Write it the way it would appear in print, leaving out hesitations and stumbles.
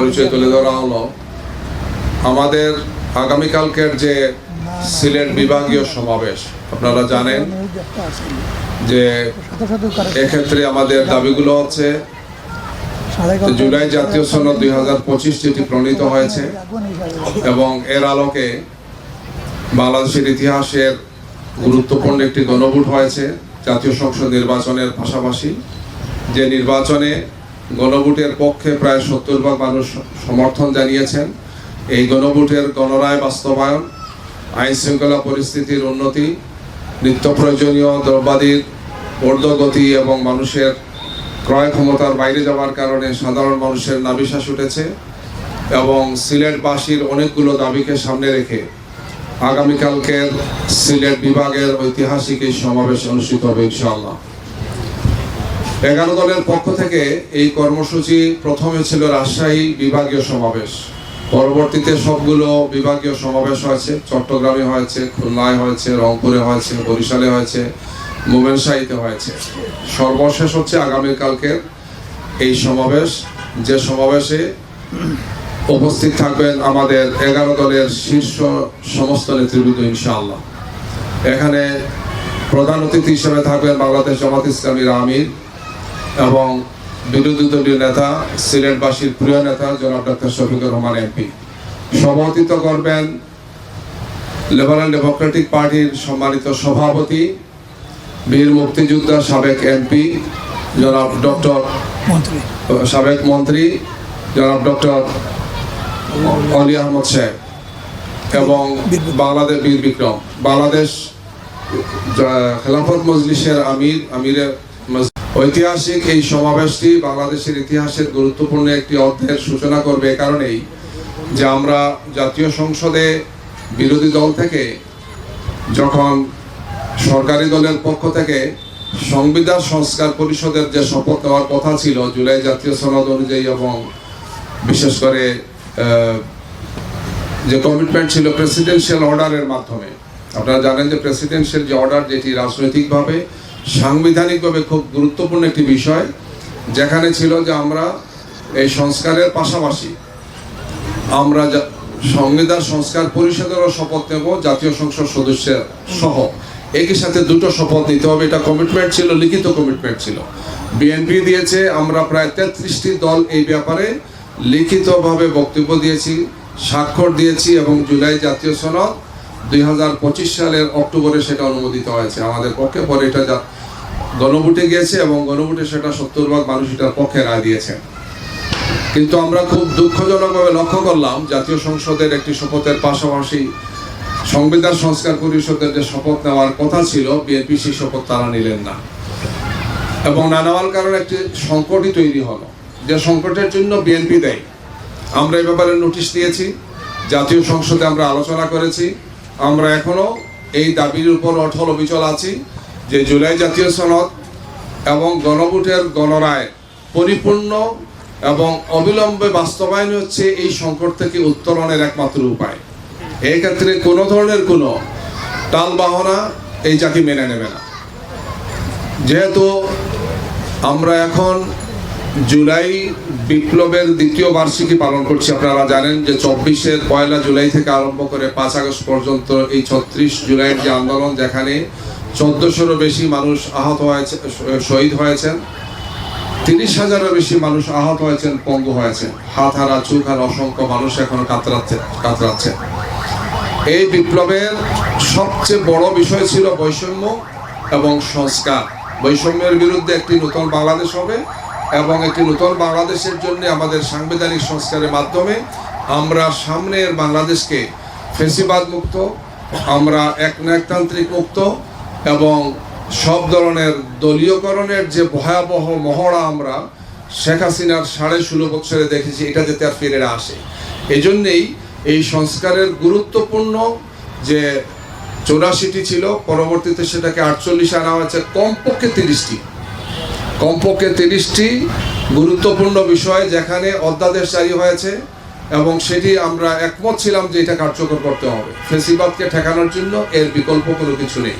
পরিচয় তুলে ধরা হলো। আমাদের আগামীকালকের যে সিলেট বিভাগীয় সমাবেশ, আপনারা জানেন যে এক্ষেত্রে আমাদের দাবিগুলো হচ্ছে জুলাই জাতীয় সনদ 2025 যেটি প্রণীত হয়েছে এবং এর আলোকে বাংলাদেশের ইতিহাসের গুরুত্বপূর্ণ একটি গণভোট হয়েছে জাতীয় সংসদ নির্বাচনের পাশাপাশি, যে নির্বাচনে গণভোটের পক্ষে প্রায় 70% মানুষ সমর্থন জানিয়েছেন। এই গণভোটের গণরায় বাস্তবায়ন, আইন শৃঙ্খলা পরিস্থিতির উন্নতি, নিত্য প্রয়োজনীয় দ্রব্যাদির ঊর্ধ্বগতি এবং মানুষের ক্রয় ক্ষমতার বাইরে যাওয়ার কারণে সাধারণ মানুষের নাভিশ্বাস উঠেছে এবং সিলেটবাসীর অনেকগুলো দাবিকে সামনে রেখে আগামীকালকের সিলেট বিভাগের ঐতিহাসিক এই সমাবেশ অনুষ্ঠিত হবে ইনশাআল্লাহ। 11 দলের পক্ষ থেকে এই কর্মসূচি প্রথমে ছিল রাজশাহী বিভাগীয় সমাবেশ, পরবর্তীতে সবগুলো বিভাগীয় সমাবেশ হয়েছে। চট্টগ্রামে হয়েছে, খুলনায় হয়েছে, রংপুরে হয়েছে, বরিশালে হয়েছে, মোমেনশাহীতে হয়েছে। সর্বশেষ হচ্ছে আগামীকালকের এই সমাবেশ, যে সমাবেশে উপস্থিত থাকবেন আমাদের 11 দলের শীর্ষ সমস্ত নেতৃবৃন্দ ইনশাআল্লাহ। এখানে প্রধান অতিথি হিসেবে থাকবেন বাংলাদেশ জামাত ইসলামীর আমির এবং বিরোধী দলীয় নেতা, সিলেটবাসীর প্রিয় নেতা জনাব ডক্টর শফিকুর রহমান এমপি। সভাপতিত্ব করবেন লিবারেল ডেমোক্রেটিক পার্টির সম্মানিত সভাপতি, বীর মুক্তিযোদ্ধা, সাবেক এমপি জনাব ডক্টর সাবেক মন্ত্রী জনাব ডক্টর অলি আহমদ সাহেব এবং বাংলাদেশ বীর বিক্রম, বাংলাদেশ খেলাফত মজলিসের আমিরের। ঐতিহাসিক এই সমাবেশটি বাংলাদেশের ইতিহাসের গুরুত্বপূর্ণ একটি অধ্যায়ের সূচনা করবে এ কারণেই যে আমরা জাতীয় সংসদে বিরোধী দল থেকে যখন সরকারি দলের পক্ষ থেকে সংবিধান সংস্কার পরিষদের যে শপথ নেওয়ার কথা ছিল জুলাই জাতীয় সনদ অনুযায়ী এবং বিশেষ করে যে কমিটমেন্ট ছিল প্রেসিডেন্সিয়াল অর্ডারের মাধ্যমে, আপনারা জানেন যে প্রেসিডেন্সিয়াল যে অর্ডার, যেটি রাজনৈতিকভাবে সাংবিধানিকভাবে খুব গুরুত্বপূর্ণ একটি বিষয়, যেখানে ছিল যে আমরা এই সংস্কারের পাশাপাশি আমরা সংবিধান সংস্কার পরিষদেরও শপথ নেব জাতীয় সংসদ সদস্যের সহ, একই সাথে দুটো শপথ নিতে হবে। এটা কমিটমেন্ট ছিল, লিখিত কমিটমেন্ট ছিল। বিএনপি দিয়েছে, আমরা প্রায় 33টি দল এই ব্যাপারে লিখিতভাবে বক্তব্য দিয়েছি, স্বাক্ষর দিয়েছি এবং জুলাই জাতীয় সনদ 2025 সালের অক্টোবরে সেটা অনুমোদিত হয়েছে আমাদের পক্ষে। পরে এটা গণভোটে গিয়েছে এবং গণভোটে সেটা 70% মানুষ এটার পক্ষে রায় দিয়েছেন। কিন্তু আমরা খুব দুঃখজনকভাবে লক্ষ্য করলাম জাতীয় সংসদের একটি শপথের পাশাপাশি সংবিধান সংস্কার পরিষদের যে শপথ নেওয়ার কথা ছিল, বিএনপি সেই শপথ তারা নিলেন না এবং না নেওয়ার কারণে একটি সংকটই তৈরি হলো, যে সংকটের জন্য বিএনপি দায়ী। আমরা এই ব্যাপারে নোটিশ দিয়েছি, জাতীয় সংসদে আমরা আলোচনা করেছি। আমরা এখনো এই দাবির উপর অটল অবিচল আছি যে জুলাই জাতীয় সনদ এবং গণভোটের গণরায় পরিপূর্ণ এবং অবিলম্বে বাস্তবায়ন হচ্ছে এই সংকট থেকে উত্তরণের একমাত্র উপায়। এই ক্ষেত্রে কোনো ধরনের কোনো টালবাহনা এই জাতি মেনে নেবে না। যেহেতু আমরা এখন জুলাই বিপ্লবের দ্বিতীয় বার্ষিকী পালন করছি, আপনারা জানেন যে 24-এর 1 জুলাই থেকে আরম্ভ করে 5 আগস্ট পর্যন্ত এই 36 জুলাইয়ের যে আন্দোলন, যেখানে 1400-এরও বেশি মানুষ আহত হয়েছে, শহীদ হয়েছেন, 30,000-এরও বেশি মানুষ আহত হয়েছেন, পঙ্গু হয়েছেন, হাত হারা, চোখ হারা অসংখ্য মানুষ এখনো কাতরাচ্ছে। এই বিপ্লবের সবচেয়ে বড় বিষয় ছিল বৈষম্য এবং সংস্কার। বৈষম্যের বিরুদ্ধে একটি নতুন বাংলাদেশ হবে এবং একটি নতুন বাংলাদেশের জন্য আমাদের সাংবিধানিক সংস্কারের মাধ্যমে আমরা সামনের বাংলাদেশকে ফ্যাসিবাদ মুক্ত, আমরা একনায়কতান্ত্রিক মুক্ত এবং সব ধরনের দলীয়করণের যে ভয়াবহ মহড়া আমরা শেখ হাসিনার 16.5 বছরে দেখেছি, এটা যাতে আর ফিরে না আসে। এই জন্যেই এই সংস্কারের গুরুত্বপূর্ণ যে 84টি ছিল, পরবর্তীতে সেটাকে 48 আনা হয়েছে, কমপক্ষে 30টি গুরুত্বপূর্ণ বিষয় যেখানে অধ্যাদেশ জারি হয়েছে এবং সেটি আমরা একমত ছিলাম যে এটা কার্যকর করতে হবে। ফ্যাসিবাদকে ঠেকানোর জন্য এর বিকল্প কোনো কিছু নেই।